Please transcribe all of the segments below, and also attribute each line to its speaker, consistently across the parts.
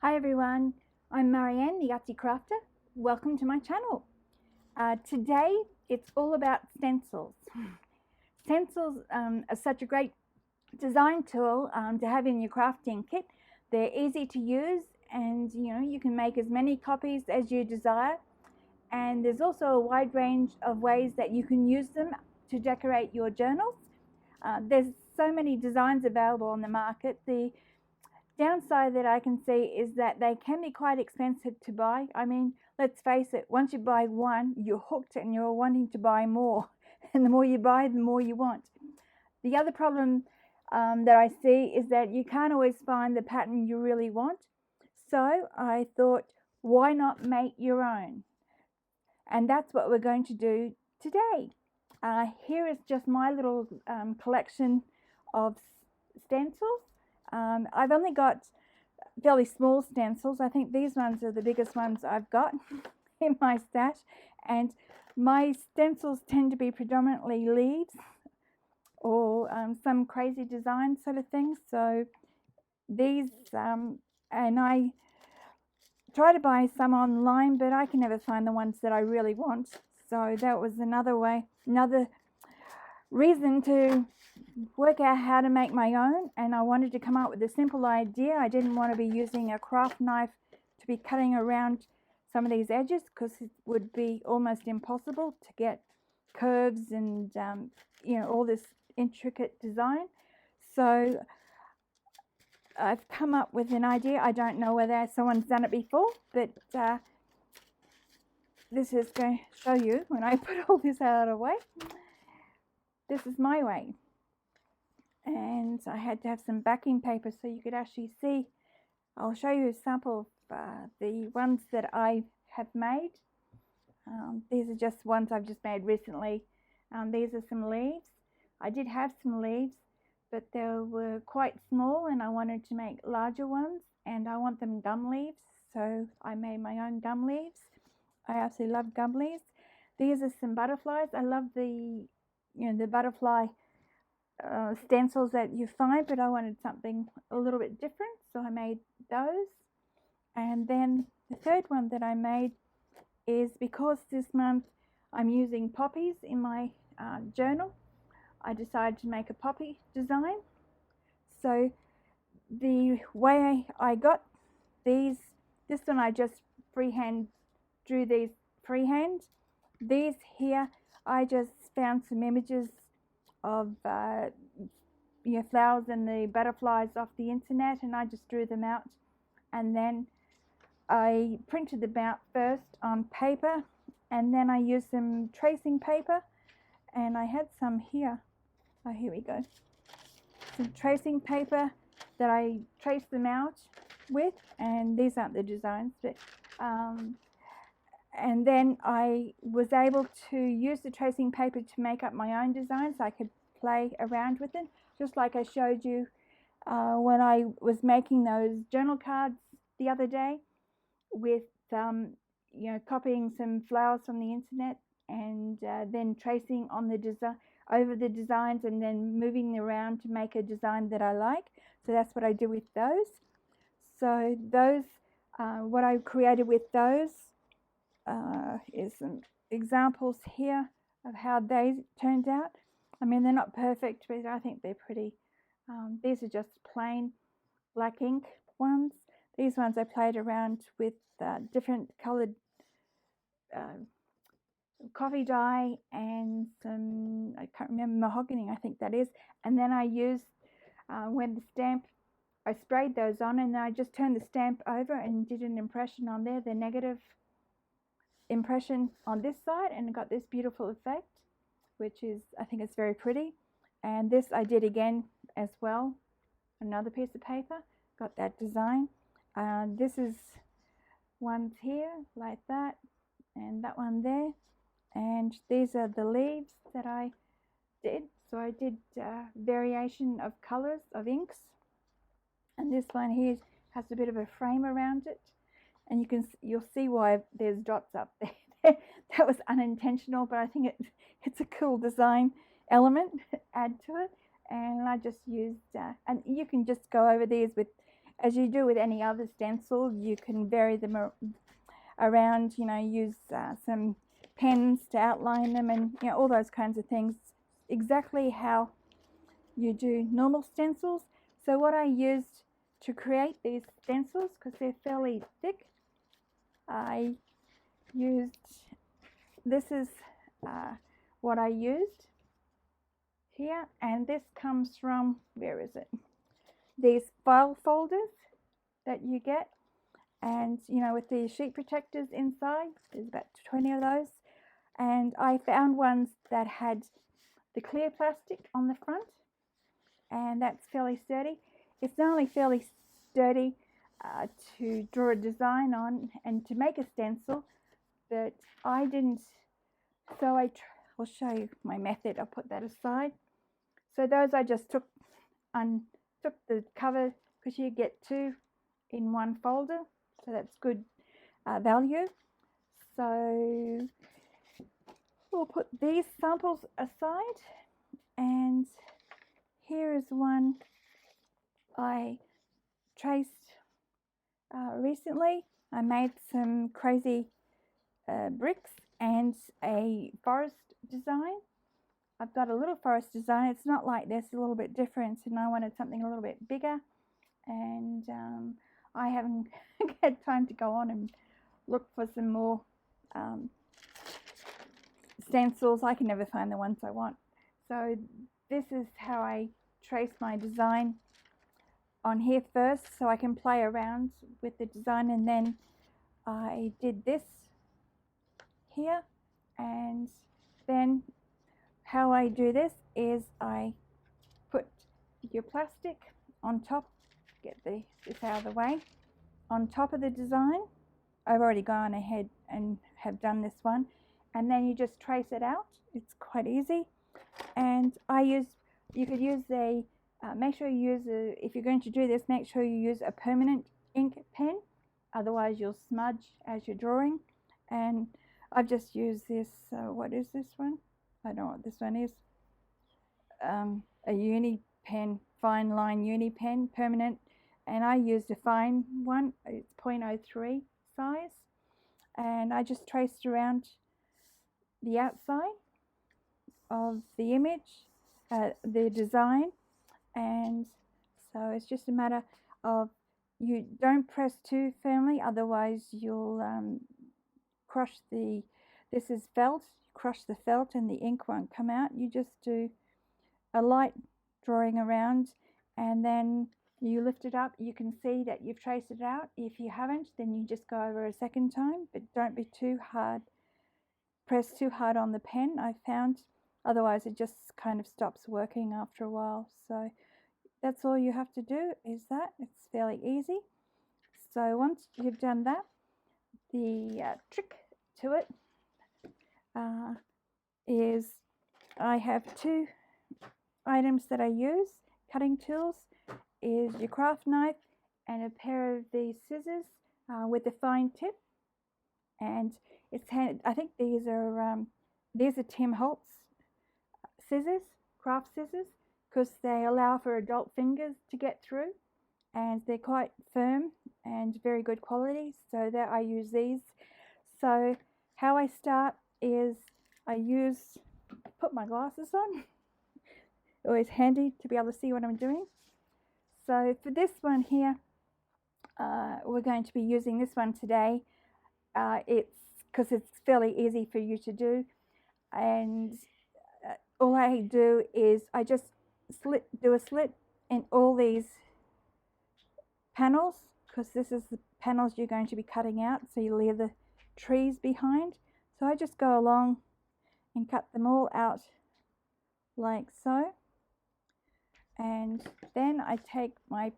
Speaker 1: Hi everyone, I'm Marieanne, the Artsie Crafter. Welcome to my channel. Today it's all about stencils. Stencils are such a great design tool to have in your crafting kit. They're easy to use, and you can make as many copies as you desire. And there's also a wide range of ways that you can use them to decorate your journals. There's so many designs available on the market. The downside that I can see is that they can be quite expensive to buy. I mean, let's face it, once you buy one, you're hooked and you're wanting to buy more. And the more you buy, the more you want. The other problem that I see is that you can't always find the pattern you really want. So I thought, why not make your own? And that's what we're going to do today. Here is just my little collection of stencils. I've only got fairly small stencils. I think these ones are the biggest ones I've got in my stash, and my stencils tend to be predominantly leaves or some crazy design sort of things. So these, and I try to buy some online, but I can never find the ones that I really want. So that was another reason to work out how to make my own, and I wanted to come up with a simple idea. I didn't want to be using a craft knife to be cutting around some of these edges, because it would be almost impossible to get curves and all this intricate design. So I've come up with an idea. I don't know whether someone's done it before, but this is going to show you when I put all this out of the way. This is my way. And I had to have some backing paper so you could actually see. I'll show you a sample of the ones that I have made. These are just ones I've just made recently. These are some leaves. I did have some leaves, but they were quite small and I wanted to make larger ones, and I want them gum leaves, so I made my own gum leaves. I absolutely love gum leaves. These are some butterflies. I love the butterfly stencils that you find, but I wanted something a little bit different, so I made those. And then the third one that I made is, because this month I'm using poppies in my journal, I decided to make a poppy design. So the way I got these, this one I just freehand drew these freehand. These here I just found some images of flowers and the butterflies off the internet, and I just drew them out, and then I printed them out first on paper, and then I used some tracing paper, and I had some here. Oh, here we go. Some tracing paper that I traced them out with, and these aren't the designs, but and then I was able to use the tracing paper to make up my own designs. I could play around with it, just like I showed you when I was making those journal cards the other day, with copying some flowers from the internet, and then tracing on the design over the designs, and then moving them around to make a design that I like. So that's what I do with those. So those, what I created with those is some examples here of how they turned out. I mean, they're not perfect, but I think they're pretty. These are just plain black ink ones. These ones I played around with different coloured coffee dye and some, I can't remember, mahogany, I think that is. And then I used, when the stamp, I sprayed those on, and then I just turned the stamp over and did an impression on there, the negative impression on this side, and got this beautiful effect, which is, I think it's very pretty. And this I did again as well, another piece of paper, got that design. This is ones here like that, and that one there, and these are the leaves that I did. So I did variation of colors of inks, and this one here has a bit of a frame around it, and you'll see why there's dots up there. That was unintentional, but I think it's a cool design element add to it. And I just used and you can just go over these with as you do with any other stencil, you can vary them around, you know, use some pens to outline them, and you know, all those kinds of things, exactly how you do normal stencils. So what I used to create these stencils, because they're fairly thick, I used, this is what I used here, and this comes from, where is it, these file folders that you get, and you know, with the sheet protectors inside, there's about 20 of those, and I found ones that had the clear plastic on the front, and that's fairly sturdy. It's not only fairly sturdy to draw a design on and to make a stencil, but I didn't, so I'll show you my method. I'll put that aside. So those I just took the cover, because you get 2 in one folder, so that's good value. So we'll put these samples aside, and here is one I traced recently. I made some crazy bricks and a forest design. I've got a little forest design. It's not like this, a little bit different, and I wanted something a little bit bigger, and I haven't had time to go on and look for some more stencils. I can never find the ones I want. So this is how I trace my design on here first, so I can play around with the design, and then I did this here, and then how I do this is I put your plastic on top, get this out of the way, on top of the design. I've already gone ahead and have done this one, and then you just trace it out. It's quite easy, and you could use a, make sure you use if you're going to do this, make sure you use a permanent ink pen, otherwise you'll smudge as you're drawing. And I've just used this, what is this one? I don't know what this one is. A uni pen, fine line uni pen, permanent, and I used a fine one. It's 0.03 size, and I just traced around the outside of the image, the design, and so it's just a matter of, you don't press too firmly, otherwise you'll crush the, this is felt, crush the felt and the ink won't come out. You just do a light drawing around, and then you lift it up. You can see that you've traced it out. If you haven't, then you just go over a second time, but don't be too hard, press too hard on the pen, I found, otherwise it just kind of stops working after a while. So that's all you have to do, is that. It's fairly easy. So once you've done that, the trick to it is I have 2 items that I use. Cutting tools is your craft knife and a pair of these scissors with a fine tip, and it's I think these are Tim Holtz scissors, craft scissors, because they allow for adult fingers to get through, and they're quite firm and very good quality, so that I use these. So how I start is I put my glasses on. Always handy to be able to see what I'm doing. So for this one here, we're going to be using this one today. It's because it's fairly easy for you to do, and all I do is I just do a slit in all these panels, because this is the panels you're going to be cutting out, so you leave the trees behind. So I just go along and cut them all out like so, and then I take my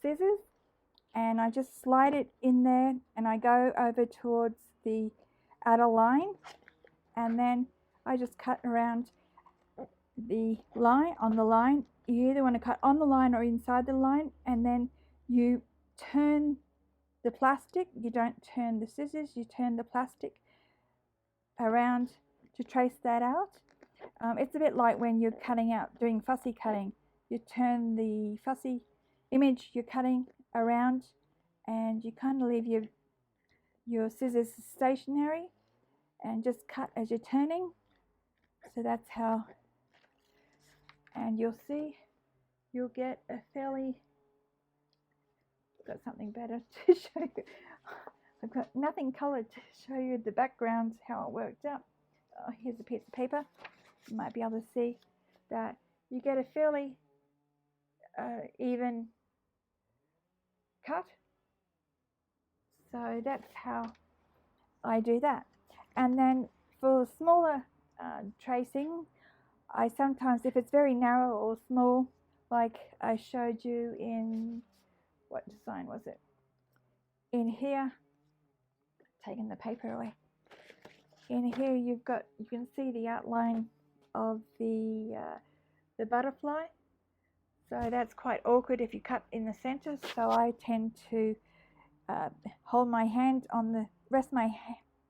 Speaker 1: scissors and I just slide it in there, and I go over towards the outer line, and then I just cut around the line, on the line. You either want to cut on the line or inside the line, and then you turn the plastic. You don't turn the scissors, you turn the plastic around to trace that out. It's a bit like when you're cutting out, doing fussy cutting. You turn the fussy image you're cutting around, and you kind of leave your scissors stationary and just cut as you're turning. So that's how, and you'll see you'll get a fairly, got something better to show you. I've got nothing coloured to show you the background, how it worked out. Oh, here's a piece of paper. You might be able to see that you get a fairly even cut. So that's how I do that. And then for smaller tracing, I sometimes, if it's very narrow or small, like I showed you in, what design was it? In here, taking the paper away. In here you can see the outline of the butterfly. So that's quite awkward if you cut in the center. So I tend to hold my hand on the, rest my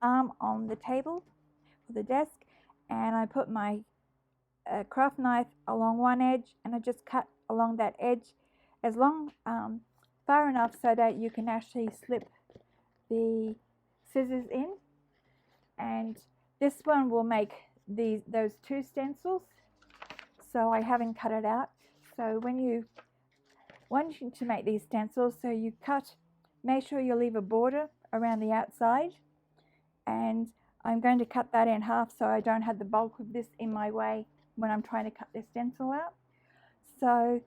Speaker 1: arm on the table or the desk, and I put my craft knife along one edge, and I just cut along that edge as long, far enough so that you can actually slip the scissors in. And this one will make those two stencils, so I haven't cut it out. So when you want to make these stencils, so you cut, make sure you leave a border around the outside, and I'm going to cut that in half so I don't have the bulk of this in my way when I'm trying to cut this stencil out. So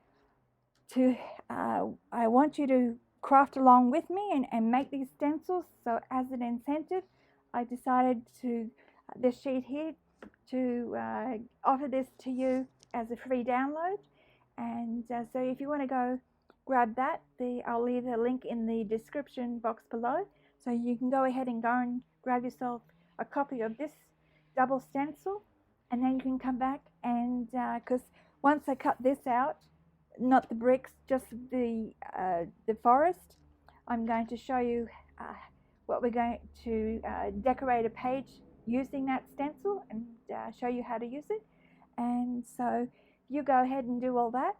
Speaker 1: I want you to craft along with me and make these stencils. So as an incentive, I decided to, this sheet here, to offer this to you as a free download. And so if you want to go grab that, I'll leave a link in the description box below. So you can go ahead and go and grab yourself a copy of this double stencil, and then you can come back and, because once I cut this out, not the bricks, just the forest, I'm going to show you what we're going to decorate a page using that stencil, and show you how to use it. And so you go ahead and do all that.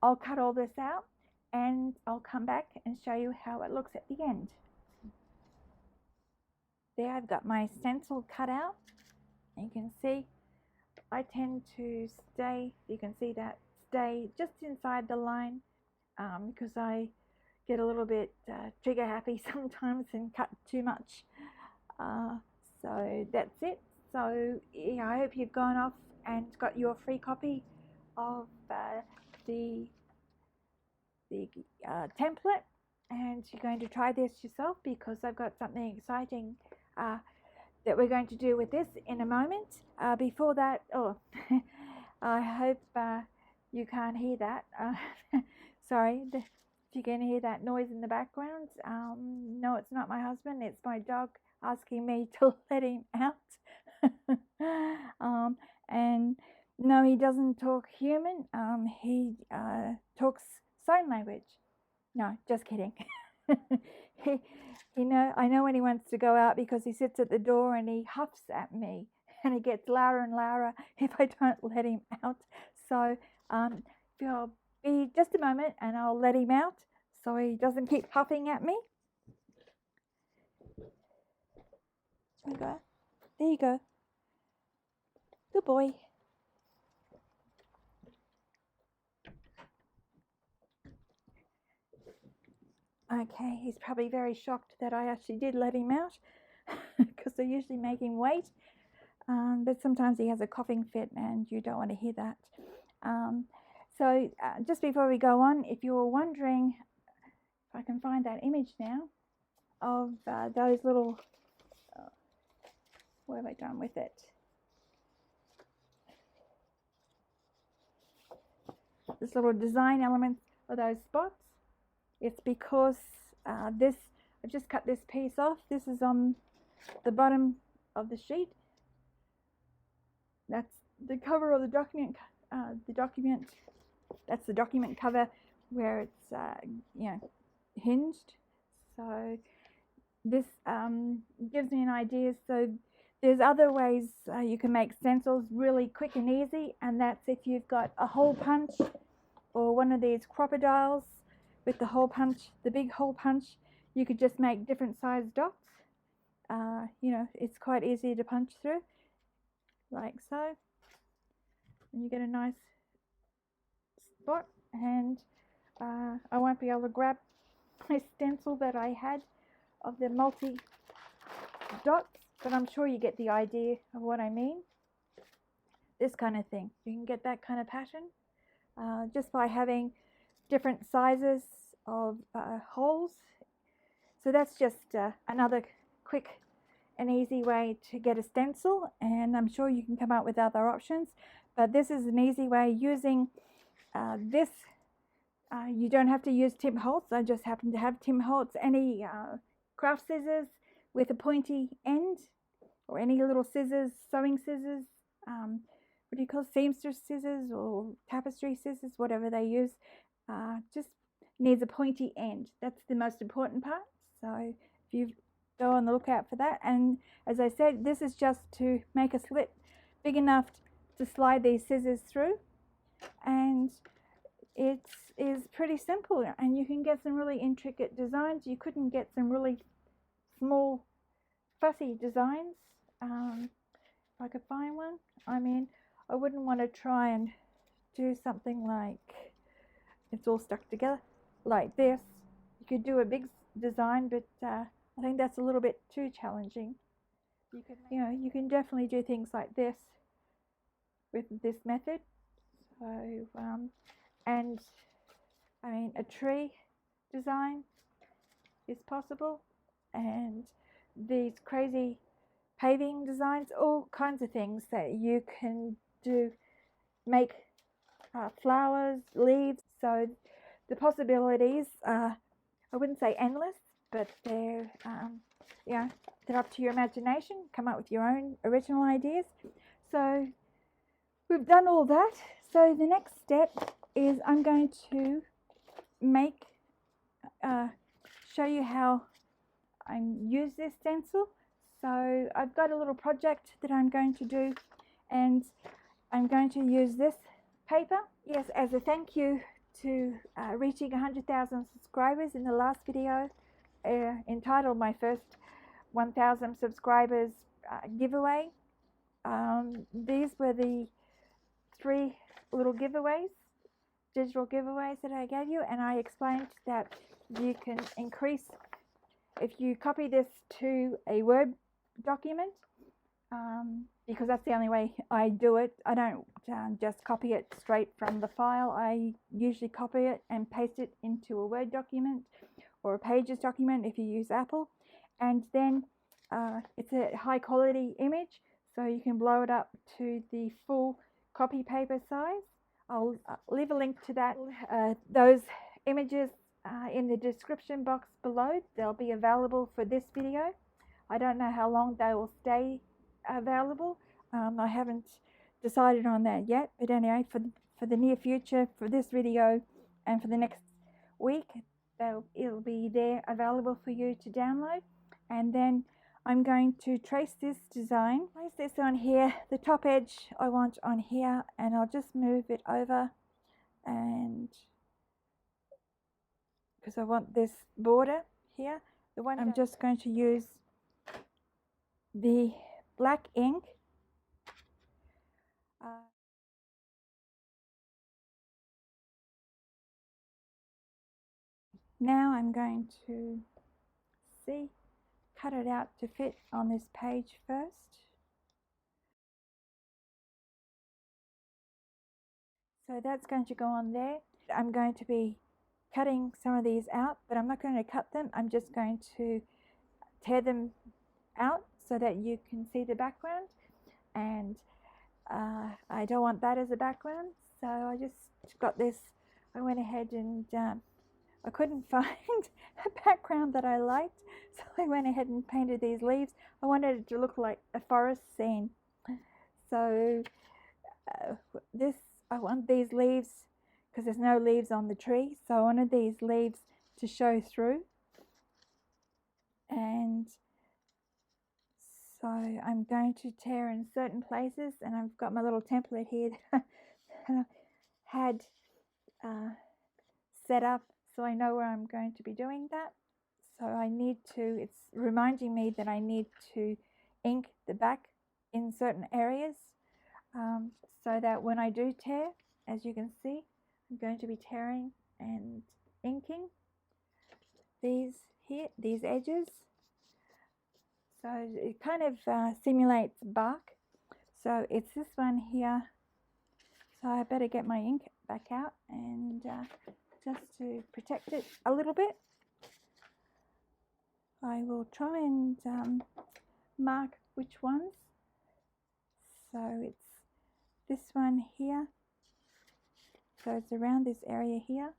Speaker 1: I'll cut all this out, and I'll come back and show you how it looks at the end. There, I've got my stencil cut out. You can see I tend to stay, you can see that, stay just inside the line, because I get a little bit trigger happy sometimes and cut too much. So that's it. So yeah, I hope you've gone off and got your free copy of the template, and you're going to try this yourself, because I've got something exciting that we're going to do with this in a moment. Before that, I hope you can't hear that. Sorry, if you can hear that noise in the background. No, it's not my husband, it's my dog asking me to let him out. And no, he doesn't talk human. He talks sign language. No, just kidding. I know when he wants to go out, because he sits at the door and he huffs at me, and he gets louder and louder if I don't let him out. So you'll be just a moment, and I'll let him out so he doesn't keep huffing at me. There you go. There you go. Good boy. Okay, he's probably very shocked that I actually did let him out, because I usually make him wait. But sometimes he has a coughing fit, and you don't want to hear that. So just before we go on, if you were wondering, if I can find that image now, of those little, what have I done with it? This little design element of those spots. It's because I've just cut this piece off. This is on the bottom of the sheet. That's the cover of the document. That's the document cover where it's hinged. So this gives me an idea. So there's other ways you can make stencils really quick and easy, and that's if you've got a hole punch or one of these crocodiles with the hole punch, the big hole punch, you could just make different size dots. You know, it's quite easy to punch through, like so. And you get a nice spot, and I won't be able to grab my stencil that I had of the multi dots, but I'm sure you get the idea of what I mean. This kind of thing, you can get that kind of pattern just by having different sizes of holes. So that's just another quick and easy way to get a stencil, and I'm sure you can come up with other options, but this is an easy way using this. You don't have to use Tim Holtz. I just happen to have Tim Holtz. Any craft scissors with a pointy end, or any little scissors, sewing scissors, what do you call seamstress scissors or tapestry scissors, whatever they use, just needs a pointy end. That's the most important part. So if you go on the lookout for that. And as I said, this is just to make a slit big enough to slide these scissors through, and it is pretty simple, and you can get some really intricate designs. You couldn't get some really small fussy designs if I could find one. I mean, I wouldn't want to try and do something like it's all stuck together like this. You could do a big design, but I think that's a little bit too challenging. You know, you can definitely do things like this with this method. So and I mean, a tree design is possible, and these crazy paving designs, all kinds of things that you can do, make flowers, leaves. So the possibilities are, I wouldn't say endless, but they're you know, they're up to your imagination. Come up with your own original ideas. So we've done all that. So the next step is I'm going to make show you how I use this stencil. So I've got a little project that I'm going to do, and I'm going to use this paper, yes, as a thank you to reaching 100,000 subscribers in the last video, entitled my first 1,000 subscribers giveaway. These were the 3 little giveaways, digital giveaways that I gave you, and I explained that you can increase if you copy this to a Word document, because that's the only way I do it. I don't just copy it straight from the file. I usually copy it and paste it into a Word document or a Pages document if you use Apple, and then it's a high quality image, so you can blow it up to the full copy paper size. I'll leave a link to that, those images in the description box below. They'll be available for this video. I don't know how long they will stay available. I haven't decided on that yet, but anyway, for the near future, for this video and for the next week, it'll be there available for you to download. And then I'm going to trace this design, place this on here, the top edge I want on here, and I'll just move it over, and because I want this border here, I'm just going to use the black ink. Now I'm going to cut it out to fit on this page first. So that's going to go on there. I'm going to be cutting some of these out, but I'm not going to cut them. I'm just going to tear them out so that you can see the background, and I don't want that as a background, so I just got this. I went ahead and I couldn't find a background that I liked, so I went ahead and painted these leaves. I wanted it to look like a forest scene, so I want these leaves, because there's no leaves on the tree, so I wanted these leaves to show through. And so I'm going to tear in certain places, and I've got my little template here that I had set up so I know where I'm going to be doing that. So I need to, it's reminding me that I need to ink the back in certain areas, so that when I do tear, as you can see, I'm going to be tearing and inking these here, these edges. So it kind of simulates bark. So it's this one here. So I better get my ink back out and just to protect it a little bit, I will try and mark which ones. So it's this one here. So it's around this area here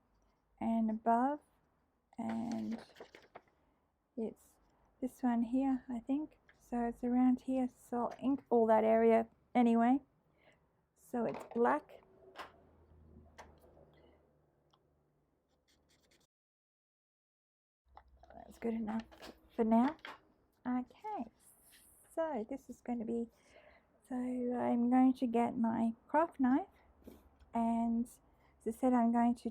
Speaker 1: and above, and it's this one here, I think. So it's around here, so I'll ink all that area anyway. So it's black. That's good enough for now. Okay, so this is going to be, so I'm going to get my craft knife, and as I said, I'm going to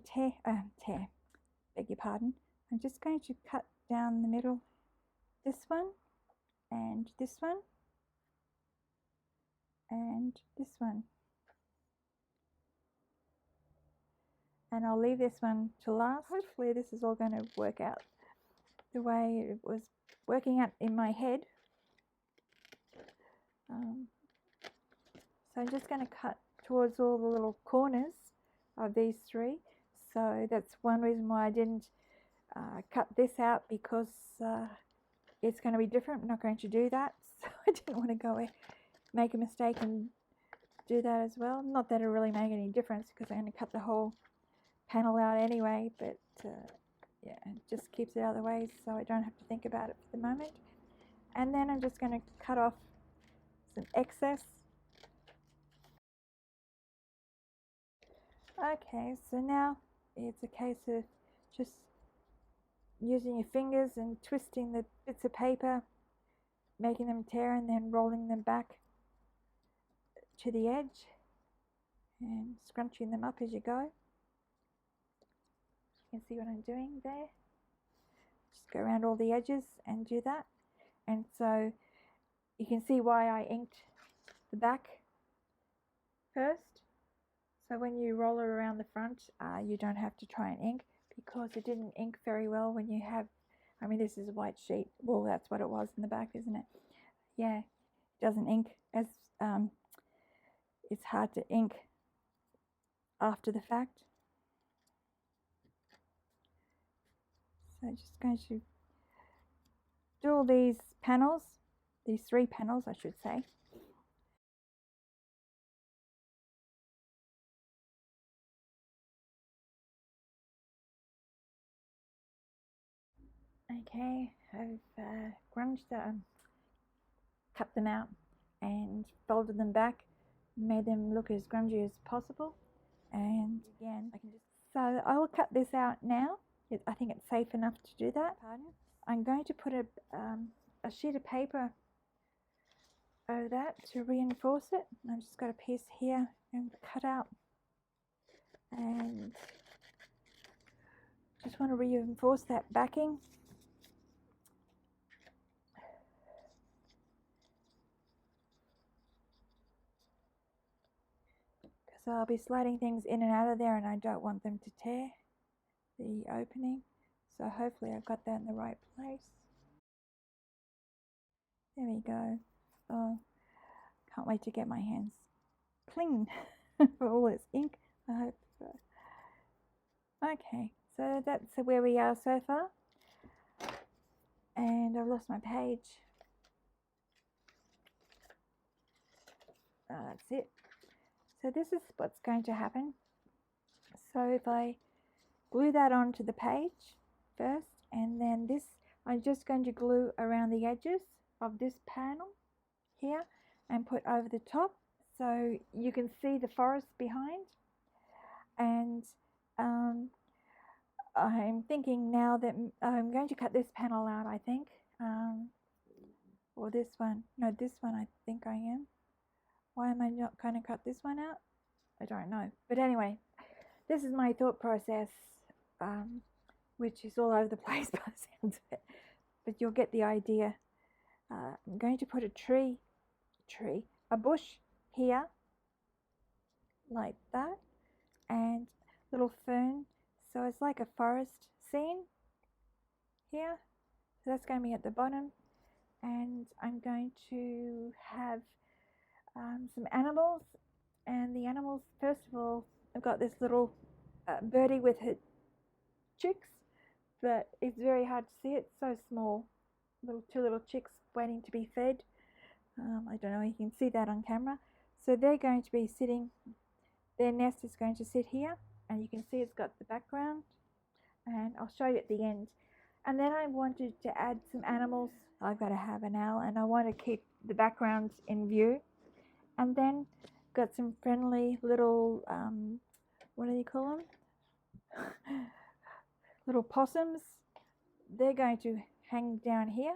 Speaker 1: beg your pardon, I'm just going to cut down the middle, this one, and this one, and this one. And I'll leave this one to last. Hopefully this is all going to work out the way it was working out in my head. So I'm just going to cut towards all the little corners of these three. So that's one reason why I didn't cut this out, because it's going to be different. I'm not going to do that. So I didn't want to go make a mistake and do that as well. Not that it really made any difference, because I'm going to cut the whole panel out anyway, but yeah, it just keeps it out of the way so I don't have to think about it for the moment. And then I'm just going to cut off some excess. Okay, so now it's a case of just using your fingers and twisting the bits of paper, making them tear, and then rolling them back to the edge and scrunching them up as you go. You can see what I'm doing there. Just go around all the edges and do that. And so you can see why I inked the back first. So when you roll it around the front, you don't have to try and ink, because it didn't ink very well when you have, I mean, this is a white sheet. Well, that's what it was in the back, isn't it? Yeah, it doesn't ink as, it's hard to ink after the fact. So I'm just going to do all these panels, these 3 panels, I should say. Okay, I've grunged them, cut them out and folded them back, made them look as grungy as possible. And again, I can just, so I will cut this out now. I think it's safe enough to do that. Pardon. I'm going to put a sheet of paper over that to reinforce it. I've just got a piece here and cut out, and just want to reinforce that backing. So I'll be sliding things in and out of there, and I don't want them to tear the opening. So hopefully I've got that in the right place. There we go. Oh, can't wait to get my hands clean for all this ink. I hope so. Okay, so that's where we are so far. And I've lost my page. That's it. So this is what's going to happen. So if I glue that onto the page first, and then this, I'm just going to glue around the edges of this panel here and put over the top, so you can see the forest behind. And I'm thinking now that I'm going to cut this panel out, I think, or this one. No, this one I think I am. Why am I not going to cut this one out? I don't know. But anyway, this is my thought process which is all over the place by the sounds of it, but you'll get the idea. I'm going to put a bush here, like that, and little fern, so it's like a forest scene here. So that's going to be at the bottom, and I'm going to have some animals, and the animals, first of all, I've got this little birdie with her chicks, but it's very hard to see. It's so small, two little chicks waiting to be fed. I don't know if you can see that on camera. So they're going to be sitting, their nest is going to sit here, and you can see it's got the background, and I'll show you at the end. And then I wanted to add some animals. I've got to have an owl, and I want to keep the background in view. And then got some friendly little, what do you call them? Little possums. They're going to hang down here.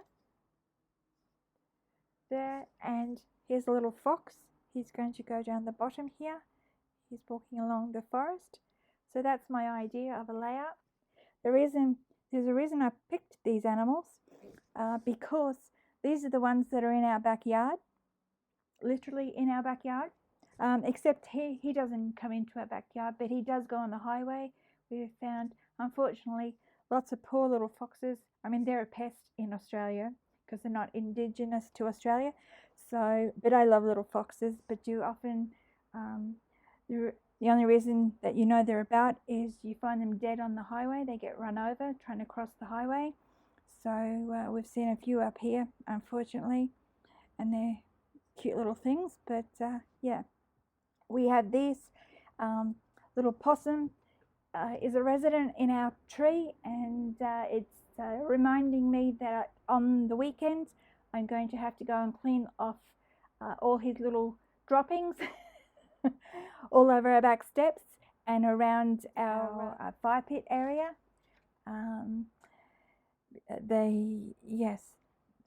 Speaker 1: There, and here's a little fox. He's going to go down the bottom here. He's walking along the forest. So that's my idea of a layout. There's a reason I picked these animals, because these are the ones that are in our backyard, literally in our backyard, except he doesn't come into our backyard, but he does go on the highway. We've found, unfortunately, lots of poor little foxes. I mean, they're a pest in Australia because they're not indigenous to Australia. So, but I love little foxes, but you often, the only reason that you know they're about is you find them dead on the highway. They get run over trying to cross the highway. So we've seen a few up here, unfortunately, and they're cute little things. But yeah, we have these little possum is a resident in our tree, and it's reminding me that on the weekends I'm going to have to go and clean off all his little droppings all over our back steps and around our fire pit area. Yes,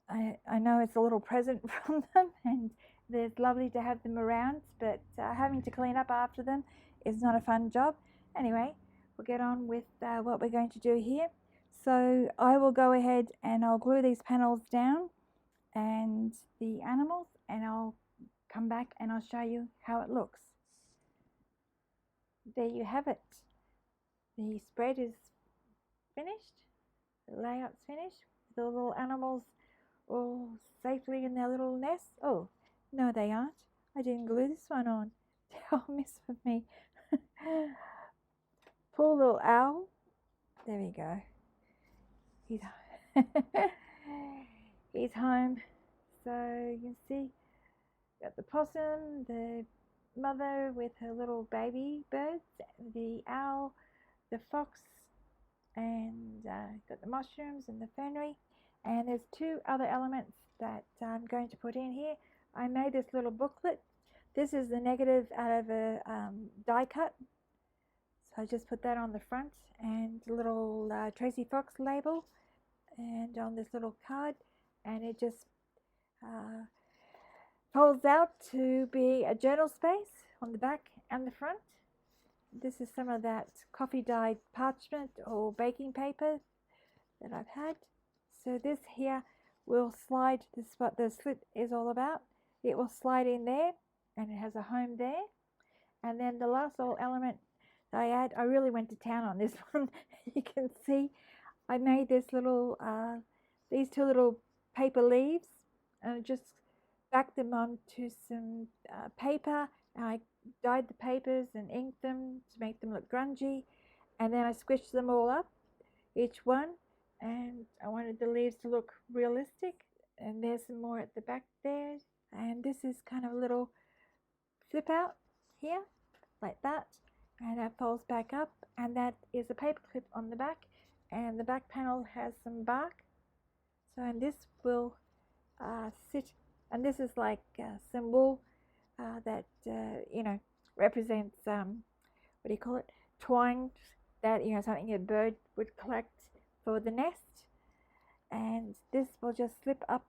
Speaker 1: I know it's a little present from them, and it's lovely to have them around, but having to clean up after them is not a fun job. Anyway, we'll get on with what we're going to do here. So I will go ahead and I'll glue these panels down and the animals, and I'll come back and I'll show you how it looks. There you have it. The spread is finished, the layout's finished, the little animals all safely in their little nest. Oh, no they aren't. I didn't glue this one on. They'll miss with me. Poor little owl. There we go. He's home. So you can see, got the possum, the mother with her little baby birds, the owl, the fox, and got the mushrooms and the fernery. And there's two other elements that I'm going to put in here. I made this little booklet. This is the negative out of a die cut. So I just put that on the front, and the little Tracy Fox label, and on this little card, and it just folds out to be a journal space on the back and the front. This is some of that coffee dyed parchment or baking paper that I've had. So this here will slide, this is what the slit is all about. It will slide in there, and it has a home there. And then the last little element I add, I really went to town on this one. You can see I made this little, these two little paper leaves, and I just backed them onto some paper, and I dyed the papers and inked them to make them look grungy, and then I squished them all up, each one, and I wanted the leaves to look realistic. And there's some more at the back there, and this is kind of a little flip out here, like that, and that folds back up, and that is a paper clip on the back, and the back panel has some bark. So, and this will sit, and this is like some wool that you know, represents what do you call it, twine, that, you know, something a bird would collect for the nest. And this will just slip up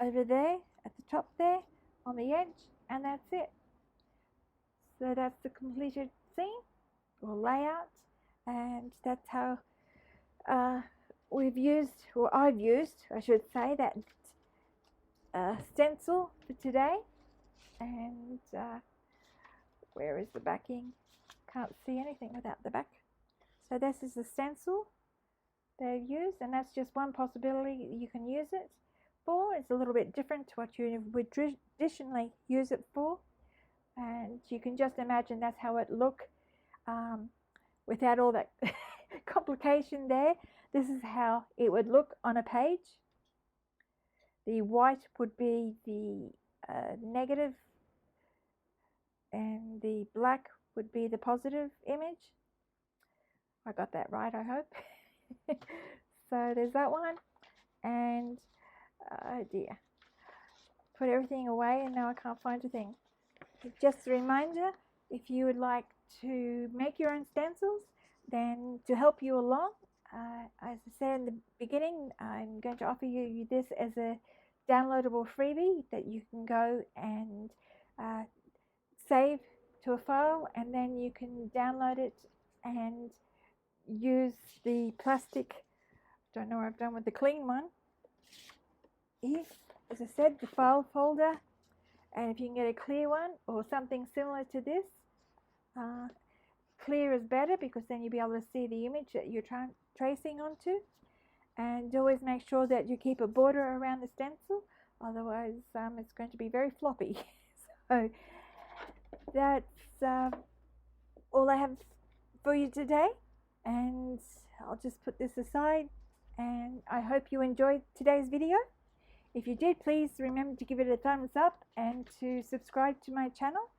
Speaker 1: over there at the top there on the edge, and that's it. So that's the completed scene or layout, and that's how we've used, or I've used, I should say, that stencil for today. And where is the backing? Can't see anything without the back. So this is the stencil they've used, and that's just one possibility you can use it for. It's a little bit different to what you would traditionally use it for, and you can just imagine that's how it look without all that complication there. This is how it would look on a page. The white would be the negative, and the black would be the positive image. I got that right, I hope. So there's that one. And oh dear, put everything away and now I can't find a thing. Just a reminder, if you would like to make your own stencils, then to help you along, as I said in the beginning, I'm going to offer you this as a downloadable freebie that you can go and save to a file, and then you can download it and use the plastic, don't know what I've done with the clean one here, as I said, the file folder. And if you can get a clear one or something similar to this, clear is better because then you'll be able to see the image that you're tracing onto. And always make sure that you keep a border around the stencil, otherwise it's going to be very floppy. So that's all I have for you today, and I'll just put this aside, and I hope you enjoyed today's video. If you did, please remember to give it a thumbs up and to subscribe to my channel,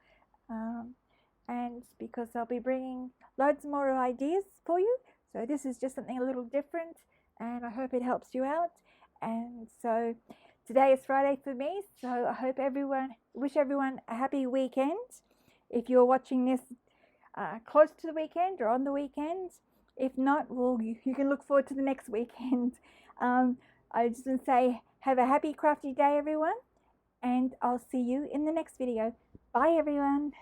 Speaker 1: and because I'll be bringing loads more ideas for you. So this is just something a little different, and I hope it helps you out. And so today is Friday for me, so I hope wish everyone a happy weekend. If you're watching this close to the weekend or on the weekend, if not, well, you can look forward to the next weekend. I just want to say have a happy crafty day, everyone, and I'll see you in the next video. Bye, everyone.